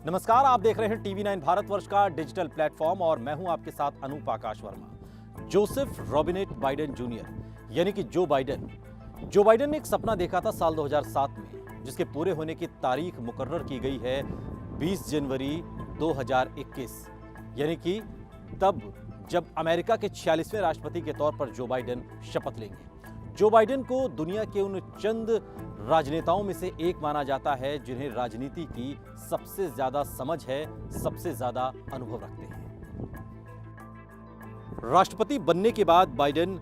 नमस्कार, आप देख रहे हैं टीवी9 भारतवर्ष का डिजिटल प्लेटफॉर्म और मैं हूं आपके साथ Anoop Akash Verma. Joseph Robinette Biden junior यानी कि जो बाइडेन ने एक सपना देखा था साल 2007 में, जिसके पूरे होने की तारीख मुकर्रर की गई है 20 जनवरी 2021, यानी कि तब जब अमेरिका के 46वें राष्ट्रपति के तौर पर जो बाइडेन शपथ लेंगे। जो बाइडेन को दुनिया के उन चंद राजनेताओं में से एक माना जाता है जिन्हें राजनीति की सबसे ज्यादा समझ है, सबसे ज्यादा अनुभव रखते हैं। राष्ट्रपति बनने के बाद बाइडेन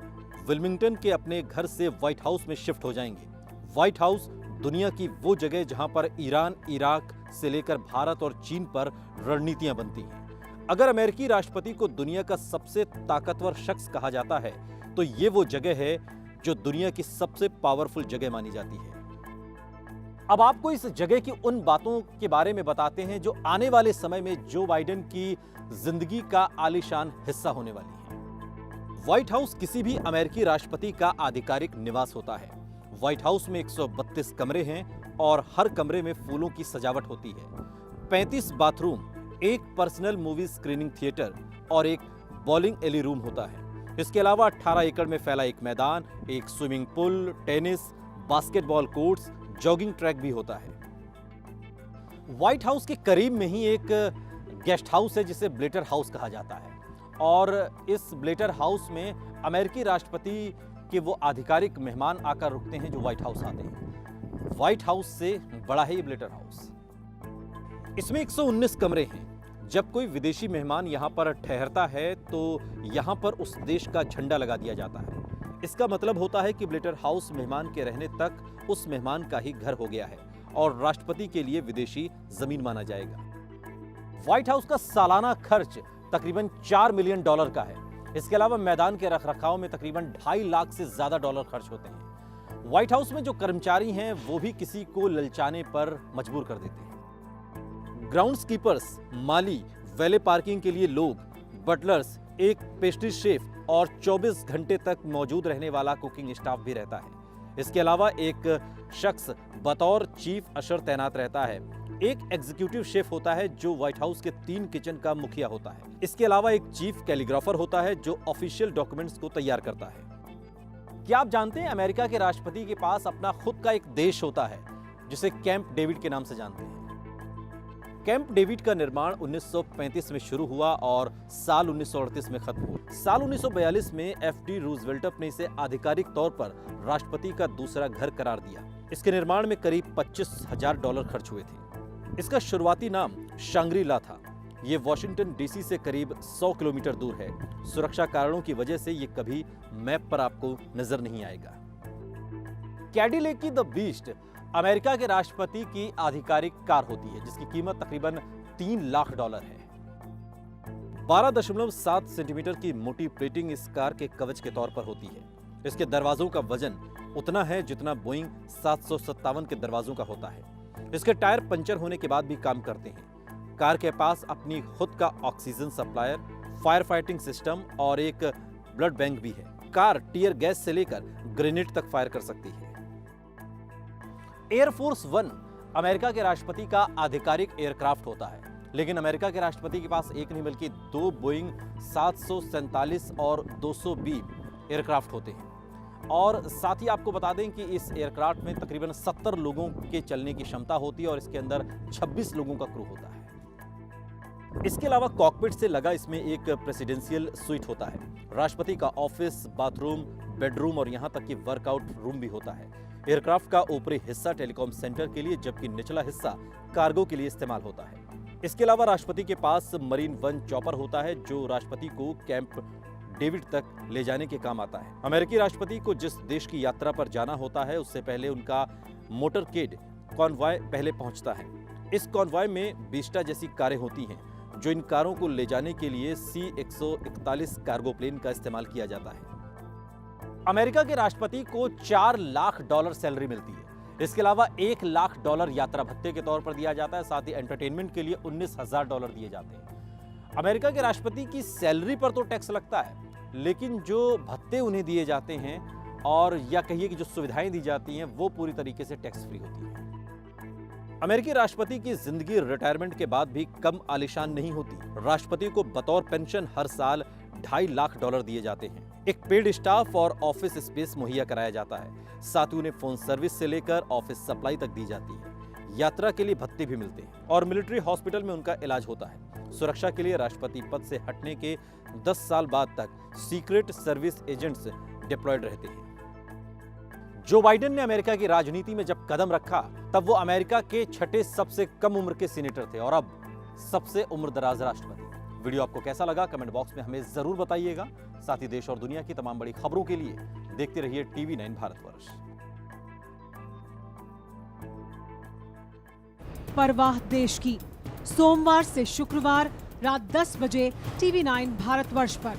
विल्मिंगटन के अपने घर से व्हाइट हाउस में शिफ्ट हो जाएंगे। व्हाइट हाउस दुनिया की वो जगह जहां पर ईरान, इराक से लेकर भारत और चीन पर रणनीतियां बनती हैं। अगर अमेरिकी राष्ट्रपति को दुनिया का सबसे ताकतवर शख्स कहा जाता है तो ये वो जगह है जो दुनिया की सबसे पावरफुल जगह मानी जाती है। अब आपको इस जगह की उन बातों के बारे में बताते हैं जो आने वाले समय में जो बाइडेन की जिंदगी का आलीशान हिस्सा होने वाली है। व्हाइट हाउस किसी भी अमेरिकी राष्ट्रपति का आधिकारिक निवास होता है। व्हाइट हाउस में 132 कमरे हैं और हर कमरे में फूलों की सजावट होती है। 35 बाथरूम, एक पर्सनल मूवी स्क्रीनिंग थिएटर और एक बॉलिंग एली रूम होता है। इसके अलावा 18 एकड़ में फैला एक मैदान, एक swimming pool, tennis, basketball courts, jogging track भी होता है। व्हाइट हाउस के करीब में ही एक गेस्ट हाउस है जिसे ब्लेटर हाउस कहा जाता है और इस ब्लेटर हाउस में अमेरिकी राष्ट्रपति के वो आधिकारिक मेहमान आकर रुकते हैं जो व्हाइट हाउस आते हैं। व्हाइट हाउस से बड़ा है ये ब्लेटर हाउस। इसमें 119 कमरे हैं। जब कोई विदेशी मेहमान यहां पर ठहरता है तो यहां पर उस देश का झंडा लगा दिया जाता है। इसका मतलब होता है कि ब्लेटर हाउस मेहमान के रहने तक उस मेहमान का ही घर हो गया है और राष्ट्रपति के लिए विदेशी जमीन माना जाएगा। व्हाइट हाउस का सालाना खर्च तकरीबन $4 मिलियन का है। इसके अलावा मैदान के रखरखाव में तकरीबन 2.5 लाख से ज्यादा डॉलर खर्च होते हैं। व्हाइट हाउस में जो कर्मचारी हैं वो भी किसी को ललचाने पर मजबूर कर देते हैं। ग्राउंड कीपर्स, माली, वैले पार्किंग के लिए लोग, बटलर्स, एक पेस्ट्री शेफ और 24 घंटे तक मौजूद रहने वाला कुकिंग स्टाफ भी रहता है। इसके अलावा एक शख्स बतौर चीफ अशर तैनात रहता है। एक एग्जीक्यूटिव शेफ होता है जो व्हाइट हाउस के 3 किचन का मुखिया होता है। इसके अलावा एक चीफ कैलीग्राफर होता है जो ऑफिशियल डॉक्यूमेंट्स को तैयार करता है। क्या आप जानते हैं अमेरिका के राष्ट्रपति के पास अपना खुद का एक देश होता है जिसे कैंप डेविड के नाम से जानते हैं। कैंप डेविड का निर्माण 1935 में शुरू हुआ और साल 1938 में खत्म हुआ। साल 1942 में एफ.डी. रूजवेल्ट ने इसे आधिकारिक तौर पर राष्ट्रपति का दूसरा घर करार दिया। इसके निर्माण में करीब $25,000 खर्च हुए थे। इसका शुरुआती नाम शांग्री-ला था। ये वॉशिंगटन डीसी से करीब 100 किलोमीटर दूर है। सुरक्षा कारणों की वजह से ये कभी मैप पर आपको नजर नहीं आएगा। कैडिलैक की द बीस्ट अमेरिका के राष्ट्रपति की आधिकारिक कार होती है जिसकी कीमत तकरीबन $3 लाख है। 12.7 सेंटीमीटर की मोटी प्लेटिंग इस कार के कवच के तौर पर होती है। इसके दरवाजों का वजन उतना है जितना बोइंग 757 के दरवाजों का होता है। इसके टायर पंचर होने के बाद भी काम करते हैं। कार के पास अपनी खुद का oxygen supplier, fire fighting system और एक ब्लड बैंक भी है। कार टीयर गैस से लेकर ग्रेनेड तक फायर कर सकती है। एयरफोर्स 1 अमेरिका के राष्ट्रपति का आधिकारिक एयरक्राफ्ट होता है, लेकिन अमेरिका के राष्ट्रपति के पास एक नहीं बल्कि 2 बोइंग 747 और 200B एयरक्राफ्ट होते हैं। और साथ ही आपको बता दें कि इस एयरक्राफ्ट में तकरीबन 70 लोगों के चलने की क्षमता होती है और इसके अंदर 26 लोगों का क्रू होता है। इसके अलावा कॉकपिट से लगा इसमें एक प्रेसिडेंशियल स्वीट होता है। राष्ट्रपति का ऑफिस, बाथरूम, बेडरूम और यहां तक कि वर्कआउट रूम भी होता है। एयरक्राफ्ट का ऊपरी हिस्सा टेलीकॉम सेंटर के लिए जबकि निचला हिस्सा कार्गो के लिए इस्तेमाल होता है। इसके अलावा राष्ट्रपति के पास मरीन 1 चॉपर होता है जो राष्ट्रपति को कैंप डेविड तक ले जाने के काम आता है। अमेरिकी राष्ट्रपति को जिस देश की यात्रा पर जाना होता है उससे पहले उनका मोटरकेड कॉन्वॉय पहले पहुंचता है। इस कॉन्वॉय में बीस्टा जैसी कारें होती हैं जो इन कारों को ले जाने के लिए C-141 कार्गो प्लेन का इस्तेमाल किया जाता है। अमेरिका के राष्ट्रपति को $4 लाख सैलरी मिलती है। इसके अलावा $1 लाख यात्रा भत्ते के तौर पर दिया जाता है। साथ ही एंटरटेनमेंट के लिए $19,000 दिए जाते हैं। अमेरिका के राष्ट्रपति की सैलरी पर तो टैक्स लगता है, लेकिन जो भत्ते उन्हें दिए जाते हैं और या कहिए कि जो सुविधाएं दी जाती हैं वो पूरी तरीके से टैक्स फ्री होती हैं। अमेरिकी राष्ट्रपति की जिंदगी रिटायरमेंट के बाद भी कम आलीशान नहीं होती। राष्ट्रपति को बतौर पेंशन हर साल $2.5 लाख दिए जाते हैं। एक पेड स्टाफ और ऑफिस स्पेस मुहैया कराया जाता है। साथ ही उन्हें फोन सर्विस से लेकर ऑफिस सप्लाई तक दी जाती है। यात्रा के लिए भत्ते भी मिलते हैं और मिलिट्री हॉस्पिटल में उनका इलाज होता है। सुरक्षा के लिए राष्ट्रपति पद से हटने के 10 साल बाद तक सीक्रेट सर्विस एजेंट्स डिप्लॉयड रहते हैं। जो बाइडेन ने अमेरिका की राजनीति में जब कदम रखा तब वो अमेरिका के छठे सबसे कम उम्र के सीनेटर थे और अब सबसे उम्रदराज राष्ट्रपति। वीडियो आपको कैसा लगा कमेंट बॉक्स में हमें जरूर बताइएगा। साथ ही देश और दुनिया की तमाम बड़ी खबरों के लिए देखते रहिए TV9 भारतवर्ष। परवाह देश की, सोमवार से शुक्रवार रात 10 बजे TV9 भारतवर्ष पर।